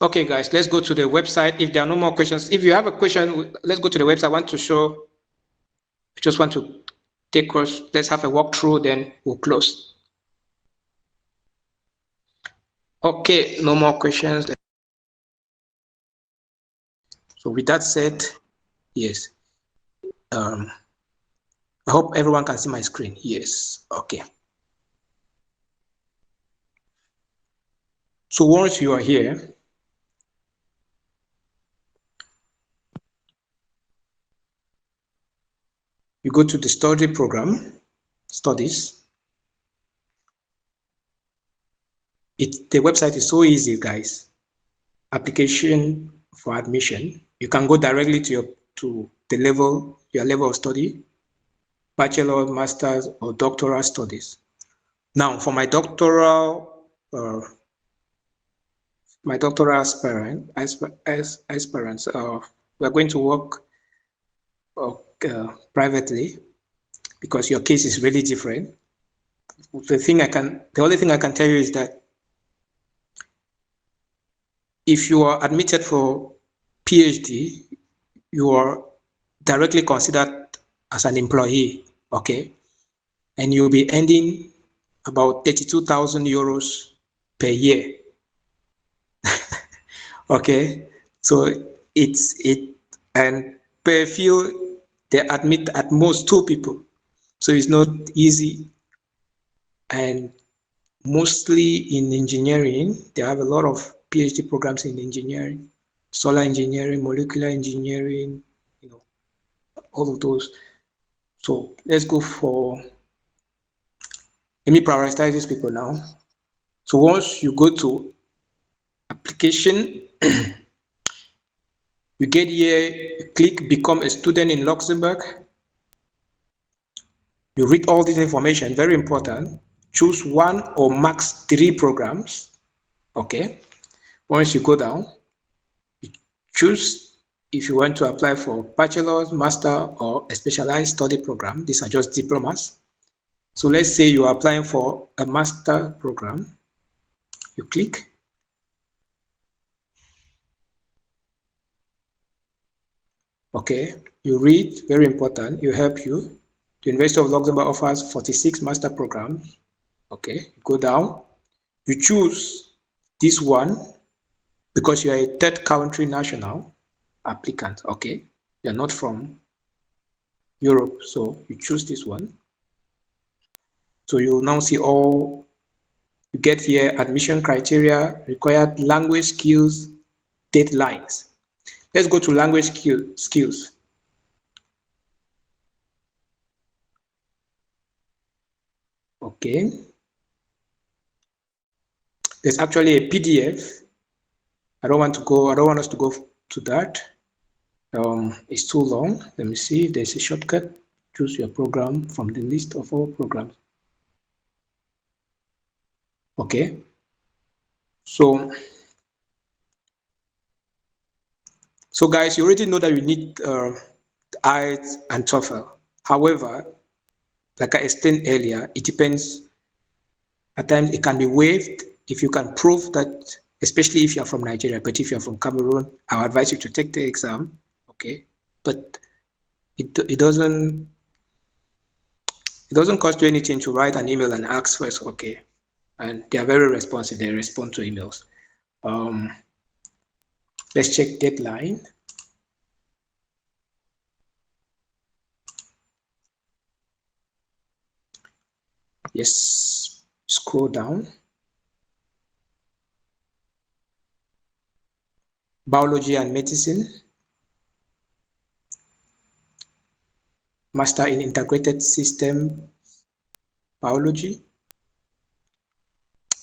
Okay, guys, let's go to the website. If there are no more questions, if you have a question, let's go to the website. I want to show, I just want to take us, let's have a walkthrough, then we'll close. Okay, no more questions. So with that said, yes. I hope everyone can see my screen. Yes, okay. So once you are here, you go to the study program, studies. The website is so easy, guys. Application for admission. You can go directly to your level of study, bachelor, master's, or doctoral studies. Now, for my doctoral aspirants, we're going to work privately because your case is really different. The only thing I can tell you is that if you are admitted for PhD, you are directly considered as an employee, okay? And you'll be earning about 32,000 euros per year. Okay, so and per field they admit at most 2 people, so it's not easy. And mostly in engineering, they have a lot of PhD programs in engineering, solar engineering, molecular engineering, all of those. So let's go for, let me prioritize these people now. So once you go to application, you get here, click become a student in Luxembourg. You read all this information, very important. Choose 1 or max 3 programs, okay? Once you go down, you choose if you want to apply for bachelor's, master, or a specialized study program. These are just diplomas. So let's say you are applying for a master program. You click. Okay, you read, very important, you help you. The University of Luxembourg offers 46 master programs. Okay, you go down, you choose this one because you are a third country national applicant, okay? You're not from Europe, so you choose this one. So you'll now see all, you get here, admission criteria, required language skills, deadlines. Let's go to language skills. Okay. There's actually a PDF. I don't want us to go to that. It's too long. Let me see if there's a shortcut. Choose your program from the list of all programs. Okay. So guys, you already know that you need IELTS and TOEFL. However, like I explained earlier, it depends. At times it can be waived if you can prove that, especially if you're from Nigeria. But if you're from Cameroon, I'll advise you to take the exam. Okay, but it doesn't cost you anything to write an email and ask first. Okay, and they are very responsive. They respond to emails. Let's check deadline. Yes, scroll down. Biology and medicine. Master in integrated system biology.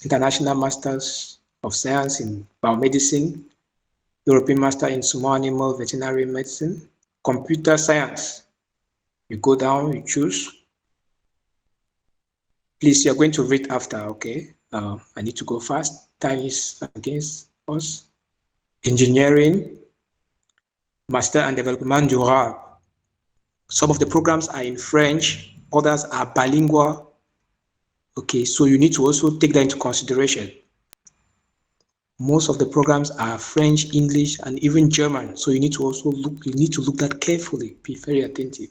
International Masters of Science in Biomedicine. European Master in Small Animal Veterinary Medicine. Computer Science. You go down, you choose. Please, you're going to read after, okay? I need to go fast. Time is against us. Engineering, Master and Development Durable. Some of the programs are in French, others are bilingual. Okay, so you need to also take that into consideration. Most of the programs are French, English, and even German. So you need to also look that carefully. Be very attentive.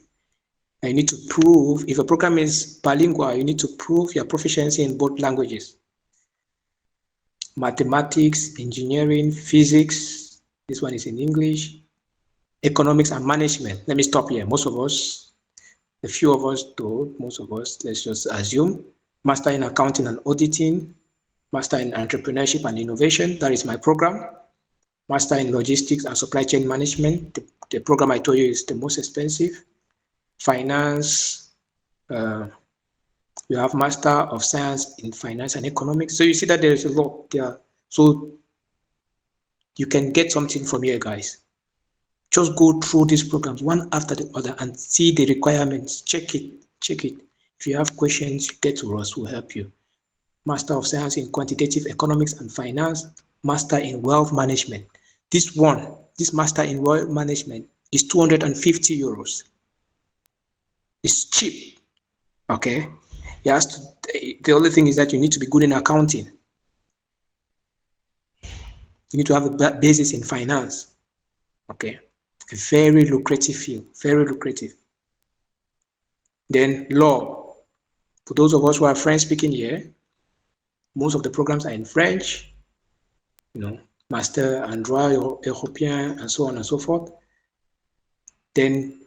And you need to prove, if a program is bilingual, you need to prove your proficiency in both languages. Mathematics, engineering, physics. This one is in English. Economics and management. Let me stop here. Most of us, a few of us do, most of us, let's just assume, master in accounting and auditing, master in entrepreneurship and innovation. That is my program. Master in logistics and supply chain management. The program I told you is the most expensive. Finance. You have Master of Science in Finance and Economics. So you see that there is a lot there. So you can get something from here, guys. Just go through these programs one after the other and see the requirements. Check it. If you have questions, get to us. We'll help you. Master of Science in Quantitative Economics and Finance. Master in Wealth Management. This Master in Wealth Management is 250 euros. It's cheap. Okay. The only thing is that you need to be good in accounting. You need to have a basis in finance. Okay. A very lucrative field. Very lucrative. Then law. For those of us who are French speaking here, most of the programs are in French. Master en droit européen and so on and so forth. Then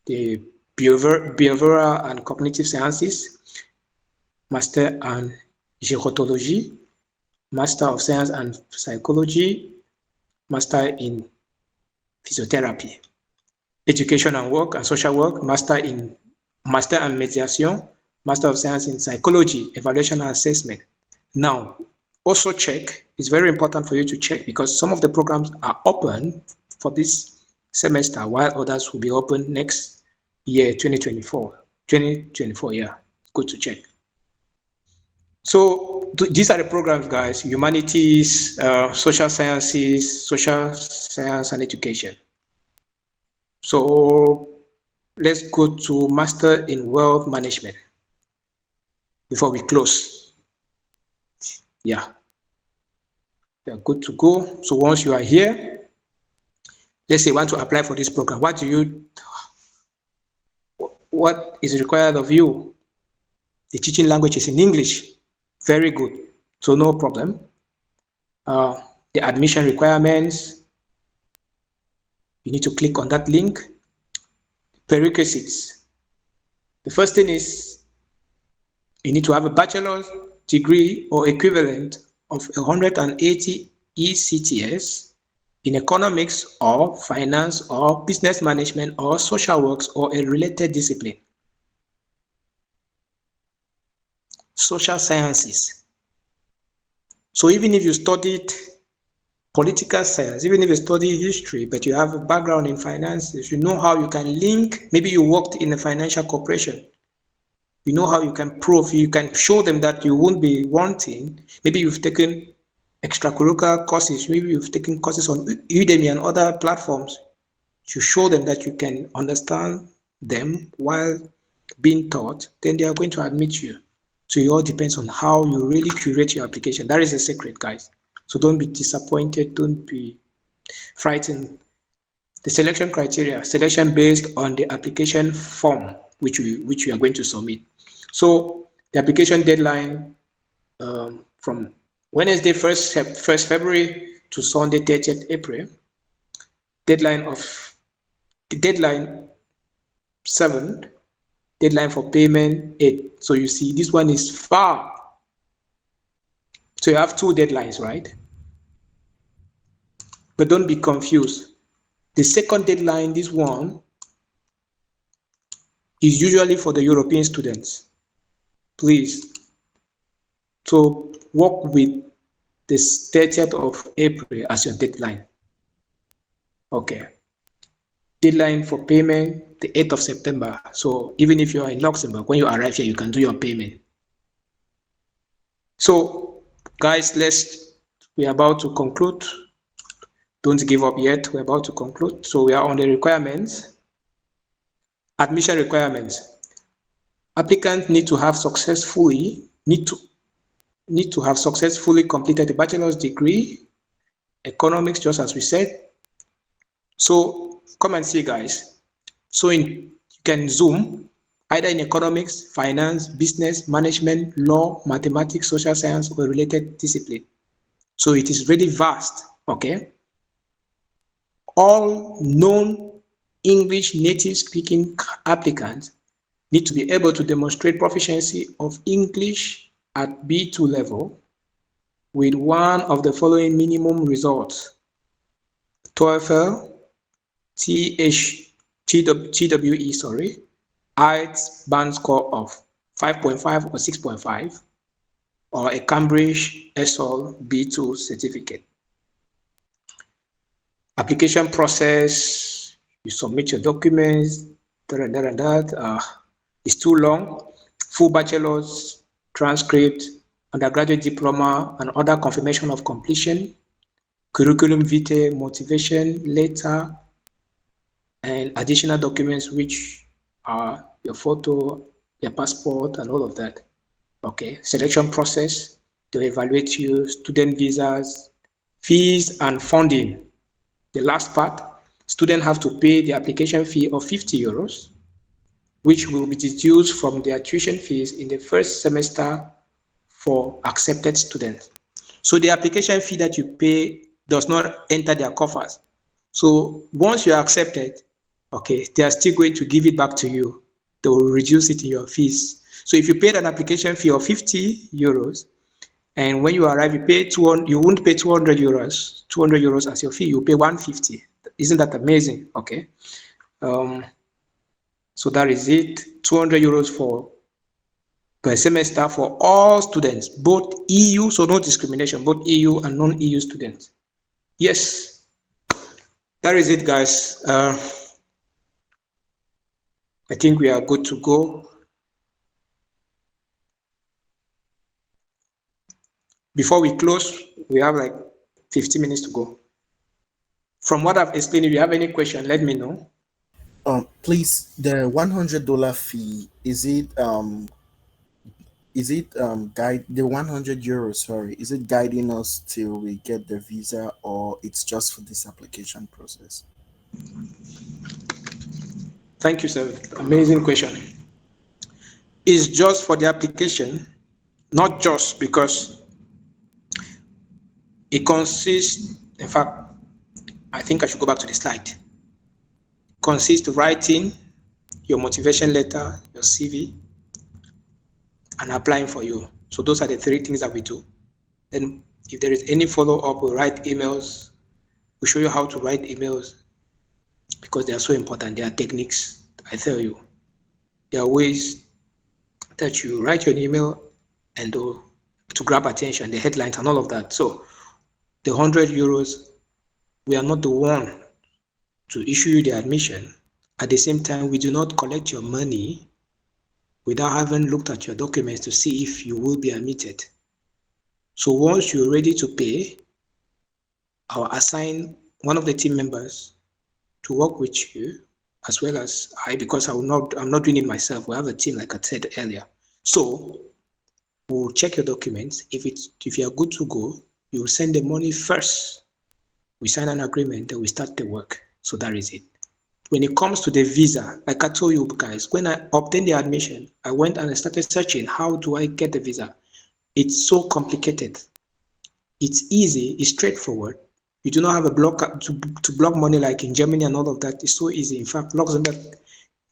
the behavioral and cognitive sciences, Master in gerontology, Master of Science and Psychology, Master in physiotherapy, education and work and social work, Master and mediation, Master of Science in Psychology, evaluation and assessment. Now, also check, it's very important for you to check because some of the programs are open for this semester while others will be open next year, 2024, yeah, good to check. So these are the programs, guys: humanities, social sciences, social science and education. So let's go to Master in Wealth Management before we close. Yeah, they're good to go. So once you are here, let's say you want to apply for this program. What is required of you? The teaching language is in English. Very good. So no problem. The admission requirements, you need to click on that link. Prerequisites. The first thing is you need to have a bachelor's degree or equivalent of 180 ECTS in economics or finance or business management or social works or a related discipline. Social sciences. So even if you studied political science, even if you study history, but you have a background in finances, you know how you can link, maybe you worked in a financial corporation, you know how you can prove, you can show them that you won't be wanting, maybe you've taken extracurricular courses, maybe you've taken courses on Udemy and other platforms, you show them that you can understand them while being taught, then they are going to admit you. So it all depends on how you really curate your application. That is the secret, guys. So don't be disappointed, don't be frightened. The selection criteria, selection based on the application form which we are going to submit. So the application deadline from Wednesday 1st February to Sunday 30th April. Deadline 7th. Deadline for payment 8th. So you see, this one is far. So you have two deadlines, right? But don't be confused. The second deadline, this one, is usually for the European students. Please. So work with this 30th of April as your deadline. Okay. Deadline for payment, the 8th of September. So even if you are in Luxembourg, when you arrive here, you can do your payment. So guys, we're about to conclude. Don't give up yet. We're about to conclude. So we are on the requirements. Admission requirements. Applicants need to have successfully completed a bachelor's degree economics, just as we said. So come and see, guys. So you can Zoom either in economics, finance, business, management, law, mathematics, social science, or related discipline. So it is really vast, okay? All known English native speaking applicants need to be able to demonstrate proficiency of English at B2 level with one of the following minimum results: TOEFL, TWE, IELTS band score of 5.5 or 6.5, or a Cambridge ESOL B2 certificate. Application process, you submit your documents, it's too long. Full bachelor's, transcript, undergraduate diploma, and other confirmation of completion, curriculum vitae, motivation letter, and additional documents, which are your photo, your passport, and all of that. Okay, selection process, to evaluate you, student visas, fees, and funding. The last part, students have to pay the application fee of 50 euros, which will be deduced from their tuition fees in the first semester for accepted students. So the application fee that you pay does not enter their coffers. So once you're accepted, okay, they are still going to give it back to you. They will reduce it in your fees. So if you paid an application fee of 50 euros, and when you arrive, you pay 200, you won't pay 200 euros as your fee, you pay 150. Isn't that amazing? Okay. So that is it. 200 euros per semester for all students, both EU, so no discrimination, both EU and non-EU students. Yes, that is it, guys. I think we are good to go. Before we close, we have like 15 minutes to go. From what I've explained, if you have any question, let me know. Please, the $100 fee, is it guide the 100 euros, sorry, is it guiding us till we get the visa, or it's just for this application process? Thank you, sir. Amazing question. It's just for the application, not just because it consists, in fact, I think I should go back to the slide. Consists of writing your motivation letter, your CV, and applying for you. So those are the three things that we do. Then if there is any follow-up, we'll write emails. We'll show you how to write emails because they are so important. There are techniques, I tell you. There are ways that you write your email and to grab attention, the headlines and all of that. So the 100 euros, we are not the one to issue you the admission. At the same time, we do not collect your money without having looked at your documents to see if you will be admitted. So once you're ready to pay, I'll assign one of the team members to work with you, as well as I, because I'm not doing it myself. We have a team, like I said earlier. So we'll check your documents. If you are good to go, you will send the money first. We sign an agreement, then we start the work. So that is it. When it comes to the visa, like I told you guys, when I obtained the admission, I went and I started searching, how do I get the visa? It's so complicated. It's easy, it's straightforward. You do not have a block to block money like in Germany and all of that. It's so easy. In fact, Luxembourg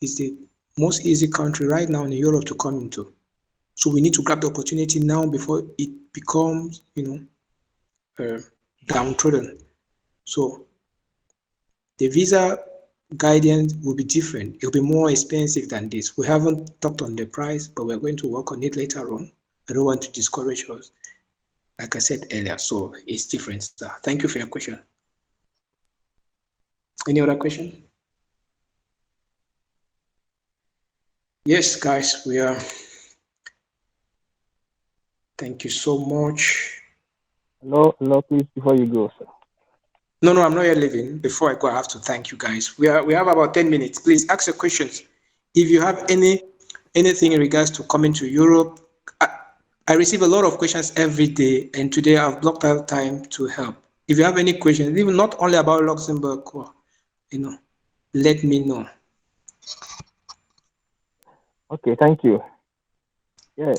is the most easy country right now in Europe to come into. So we need to grab the opportunity now before it becomes, downtrodden. So the visa guidance will be different. It'll be more expensive than this. We haven't talked on the price, but we're going to work on it later on. I don't want to discourage us, like I said earlier. So it's different. So thank you for your question. Any other question? Yes, guys, we are. Thank you so much. Hello, please, before you go, sir. No, I'm not yet leaving. Before I go, I have to thank you guys. We have about 10 minutes. Please ask your questions. If you have anything in regards to coming to Europe, I receive a lot of questions every day, and today I've blocked out time to help. If you have any questions, even not only about Luxembourg, let me know. Okay, thank you. Yeah.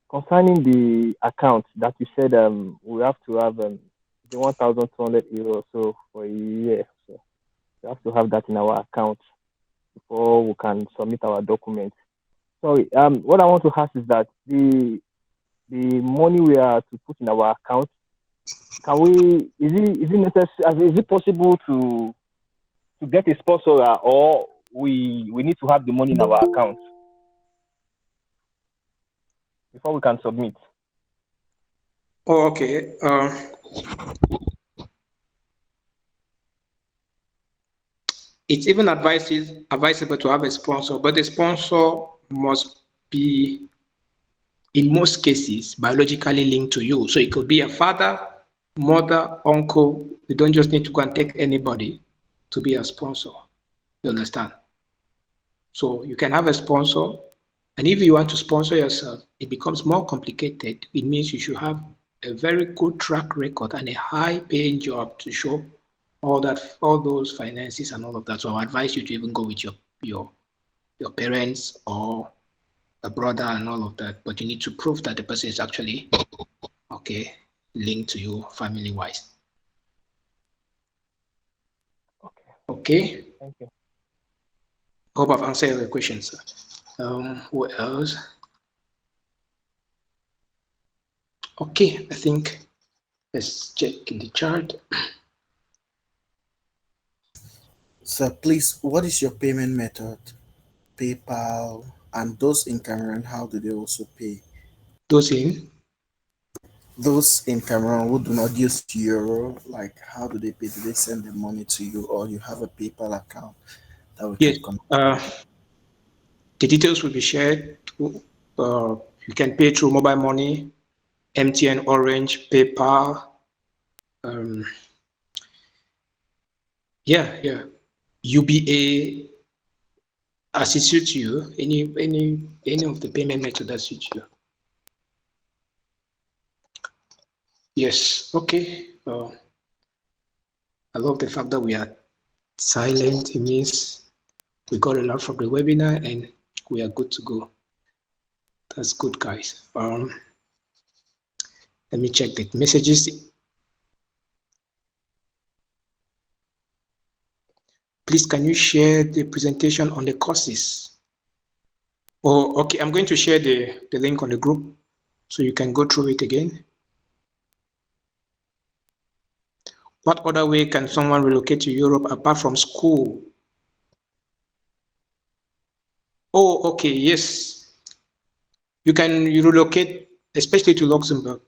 Concerning the account that you said, we have to have the 1,200 euros so for a year. So we have to have that in our account before we can submit our documents. Sorry. What I want to ask is that the money we are to put in our account, can we? Is it necessary? Is it possible to get a sponsor, or we need to have the money in our account before we can submit? Oh, okay. It's even advisable to have a sponsor, but the sponsor must be, in most cases, biologically linked to you. So it could be a father, mother, uncle. You don't just need to go and take anybody to be a sponsor. You understand? So you can have a sponsor, and if you want to sponsor yourself, it becomes more complicated. It means you should have a very good track record and a high-paying job to show all those finances and all of that. So I advise you to even go with your parents or a brother and all of that. But you need to prove that the person is actually linked to you family-wise. Okay. Okay. Thank you. Hope I've answered your questions. What else? Okay, I think let's check in the chart. So please, what is your payment method? PayPal, and those in Cameroon, how do they also pay? Those in? Those in Cameroon who do not use euro, like how do they pay? Do they send the money to you, or you have a PayPal account that we Yes. can connect? The details will be shared. You can pay through mobile money, MTN, Orange, PayPal. UBA, as it suits you. Any of the payment method that suits you. Yes. Okay. I love the fact that we are silent. It means we got a lot from the webinar and we are good to go. That's good, guys. Let me check the messages. Please, can you share the presentation on the courses? Oh, okay. I'm going to share the link on the group so you can go through it again. What other way can someone relocate to Europe apart from school? Oh, okay. Yes. You can relocate, especially to Luxembourg,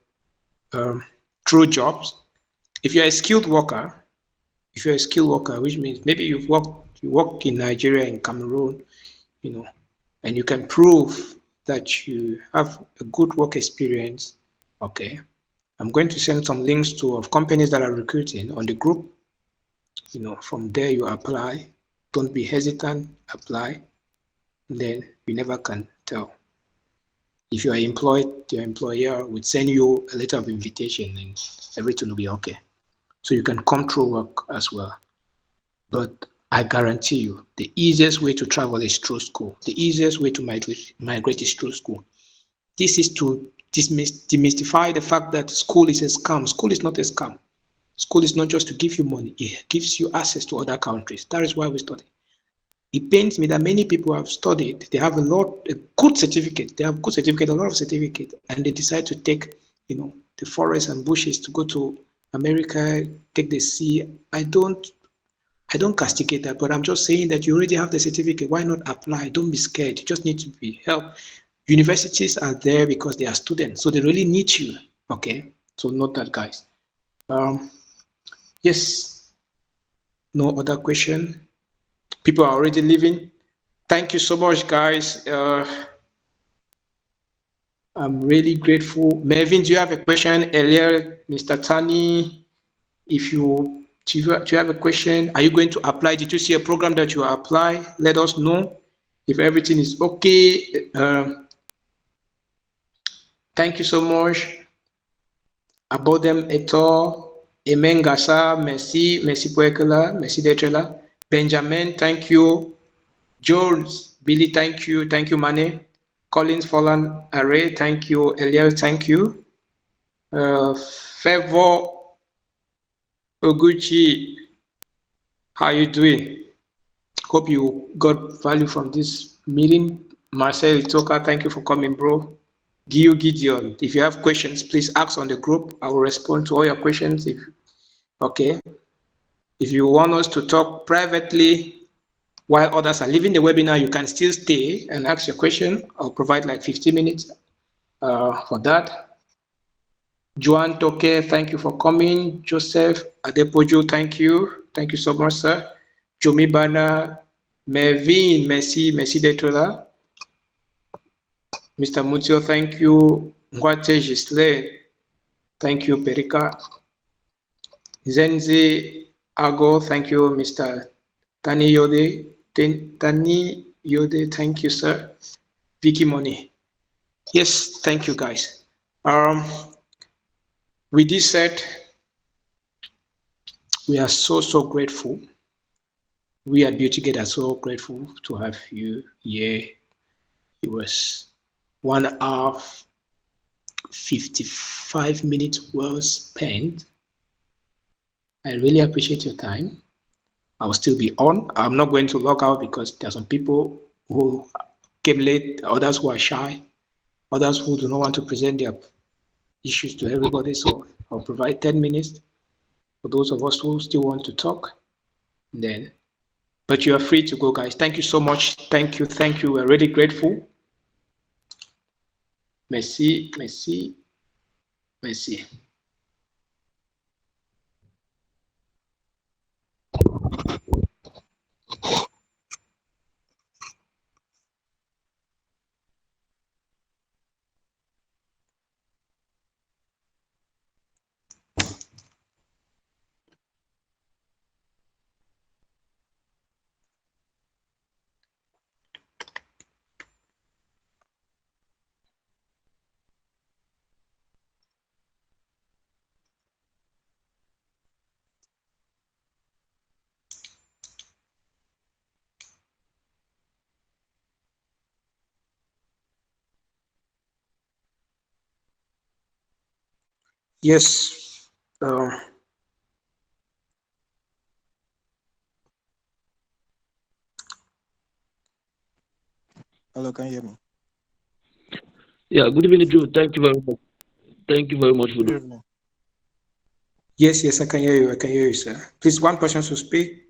through jobs. If you're a skilled worker, which means maybe you work in Nigeria and Cameroon, and you can prove that you have a good work experience. Okay, I'm going to send some links of companies that are recruiting on the group. From there you apply. Don't be hesitant. Apply. Then you never can tell. If you are employed, your employer would send you a letter of invitation and everything will be okay. So you can come through work as well. But I guarantee you, the easiest way to travel is through school. The easiest way to migrate is through school. This is to demystify the fact that school is a scam. School is not a scam. School is not just to give you money. It gives you access to other countries. That is why we study. It pains me that many people have studied. They have a good certificate. They have good certificate, a lot of certificate, and they decide to take, the forests and bushes to go to America, take the sea. I don't castigate that, but I'm just saying that you already have the certificate. Why not apply? Don't be scared. You just need to be helped. Universities are there because they are students, so they really need you. Okay, so note that, guys. Yes. No other question. People are already leaving. Thank you so much, guys. I'm really grateful. Mervin, do you have a question earlier? Mr. Tani, do you have a question? Are you going to apply? Did you see a program that you apply? Let us know if everything is okay. Thank you so much. Abodem et al. Amen Gassa, merci, merci Poekela, merci d'être là. Benjamin, thank you. Jones, Billy, thank you Mane. Collins, Follan, Array, thank you. Eliel, thank you. Favor Oguchi, how you doing? Hope you got value from this meeting. Marcel Itoka, thank you for coming, bro. Gio Gideon, if you have questions, please ask on the group. I will respond to all your questions. Okay. If you want us to talk privately while others are leaving the webinar, you can still stay and ask your question. I'll provide like 15 minutes for that. Joan Toke, thank you for coming. Joseph Adepojo, thank you. Thank you so much, sir. Jomi Bana, Mervin, merci d'être là. Mr. Mutio, thank you. Ngwate Gisle, thank you. Perika. Zenzi Ago, thank you. Mr. Tani Yode, thank you, sir. Vicky Money. Yes, thank you, guys. With this said, we are so grateful. We at BeautyGate are so grateful to have you here. It was 1 hour 55 minutes well spent. I really appreciate your time. I will still be on. I'm not going to log out because there are some people who came late, others who are shy, others who do not want to present their issues to everybody. So I'll provide 10 minutes for those of us who still want to talk. Then, but you are free to go, guys. Thank you so much. Thank you. We're really grateful. Merci. Yes. Hello, can you hear me? Yeah, good evening, Joe. Thank you very much. Thank you very much for Good the. evening. Yes, I can hear you, sir. Please, one person to speak.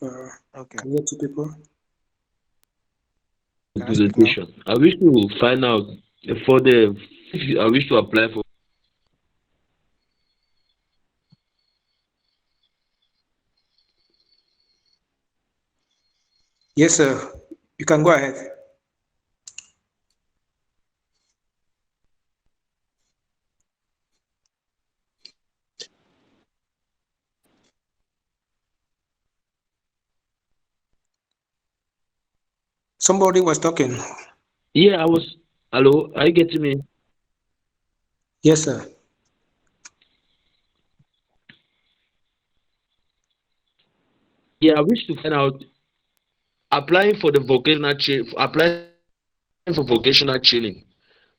Okay. Can you hear two people? Can I speak now? Presentation. I wish to find out for the. I wish to apply for. Yes, sir. You can go ahead. Somebody was talking. Yeah, I was. Hello, are you getting me? Yes, sir. Yeah, I wish to find out applying for the applying for vocational training.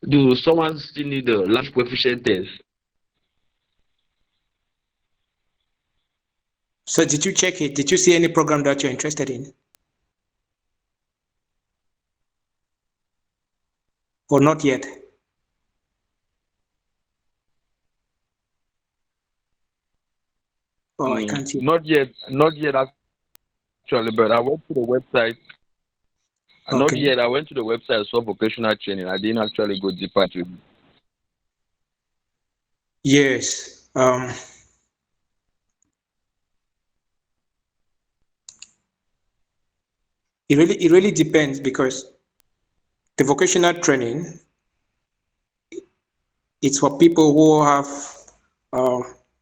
Do someone still need a language proficient test? So did you check it? Did you see any program that you're interested in? Or not yet? Oh, I can't hear. Not yet. Not yet actually, but I went to the website. Not Okay. yet. I went to the website, saw vocational training. I didn't actually go deeper into it. Yes. It really depends because the vocational training, it's for people who have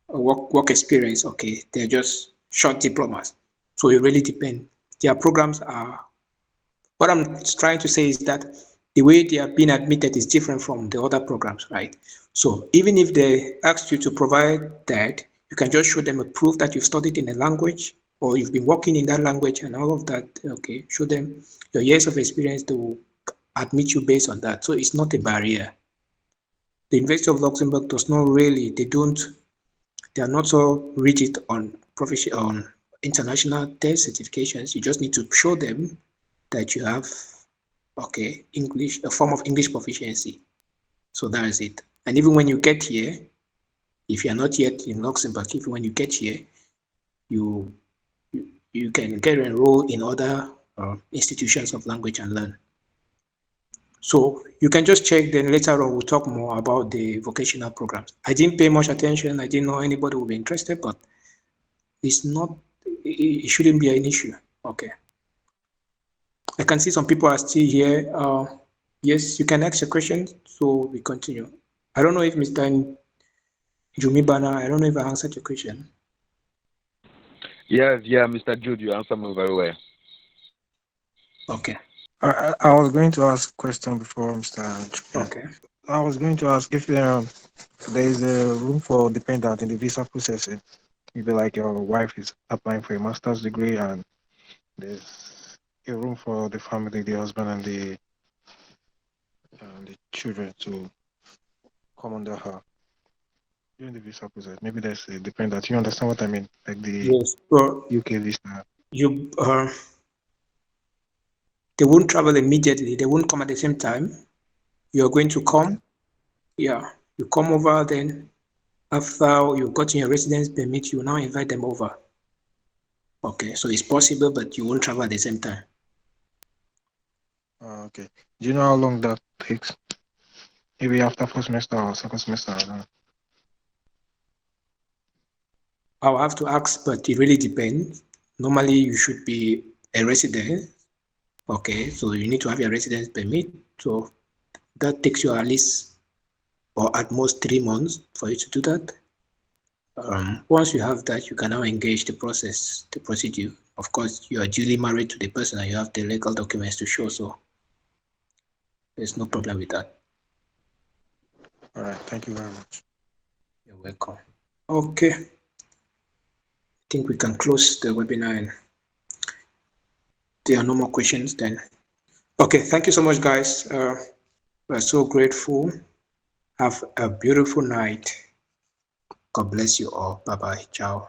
work experience. Okay, they're just short diplomas, so it really depends. Their programs are. What I'm trying to say is that the way they are being admitted is different from the other programs, right? So even if they asked you to provide that, You can just show them a proof that you've studied in a language or you've been working in that language and all of that. Okay, show them your years of experience. They will admit you based on that. So it's not a barrier. The University of Luxembourg does not really, they are not so rigid on international test certifications. You just need to show them that you have, okay, English, a form of English proficiency. So that is it. And even when you get here, if you're not yet in Luxembourg, even when you get here, you can get enrolled in other institutions of language and learn. So you can just check, then later on we'll talk more about the vocational programs. I didn't pay much attention. I didn't know anybody would be interested, but it's not, it shouldn't be an issue. Okay. I can see some people are still here. Yes, you can ask a question, so we continue. I don't know if Mr. Jumibana, I don't know if I answered your question. Yes, yeah, Mr. Jude, you answered me very well. Okay. I was going to ask a question before Mr. Okay. I was going to ask if there is a room for dependent in the visa processing. Maybe like your wife is applying for a master's degree and there's a room for the family, the husband and the children to come under her during the visa process. Maybe there's a dependent. You understand what I mean? Like the Yes. Well, UK visa. They won't travel immediately. They won't come at the same time. You're going to come. Okay. Yeah. You come over, then after you've gotten your residence permit, you now invite them over. Okay. So it's possible, but you won't travel at the same time. Okay. Do you know how long that takes? Maybe after first semester or second semester? I don't know. I'll have to ask, but it really depends. Normally, you should be a resident. Okay, so you need to have your residence permit. So that takes you at least or at most 3 months for you to do that. Once you have that, you can now engage the process, the procedure. Of course, you are duly married to the person and you have the legal documents to show, so there's no problem with that. All right. Thank you very much. You're welcome. Okay. I think we can close the webinar and there are no more questions then. Okay, thank you so much, guys. We're so grateful. Have a beautiful night. God bless you all. Bye-bye. Ciao.